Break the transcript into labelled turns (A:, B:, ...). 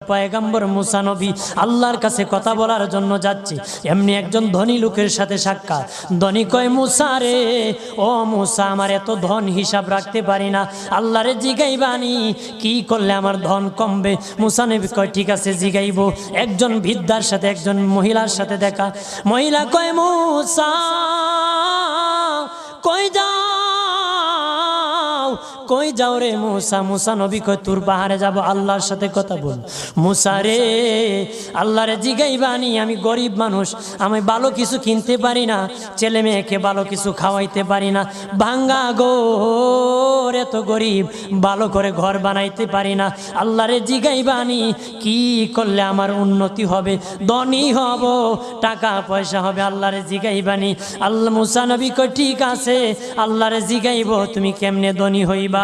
A: পয়গম্বর মুসা নবী আল্লাহর কাছে কথা বলার জন্য যাচ্ছে, এমনি একজন ধনী লোকের সাথে সাক্ষাৎ। ধনী কয়, মুসা রে, ও মুসা, আমার এত ধন হিসাব রাখতে পারি না, আল্লাহরে জিগাইবানি কি করলে আমার ধন কমবে? মুসা নবী কয়, ঠিক আছে জিগাইব। একজন বৃদ্ধার সাথে, একজন মহিলার সাথে দেখা। মহিলা কয়, মুসা কই যাও, কই যাও রে মুসা? মুসা নবী কয়, তোর পাহাড়ে যাব, আল্লাহর সাথে কথা বল। মুসা রে, আল্লাহরে জিগাইবানি, আমি গরিব মানুষ, আমি ভালো কিছু কিনতে পারি না, ছেলে মেয়েকে ভালো কিছু খাওয়াইতে পারি না, ভাঙ্গা ঘর, এত গরিব, ভালো করে ঘর বানাইতে পারি না, আল্লাহরে জিগাইবানি কি করলে আমার উন্নতি হবে, ধনী হব, টাকা পয়সা হবে, আল্লাহরে জিগাইবানি। আল্লাহ মুসা নবী কয়, ঠিক আছে, আল্লাহরে জিগাইব, তুমি কেমনে ধনী হইবা?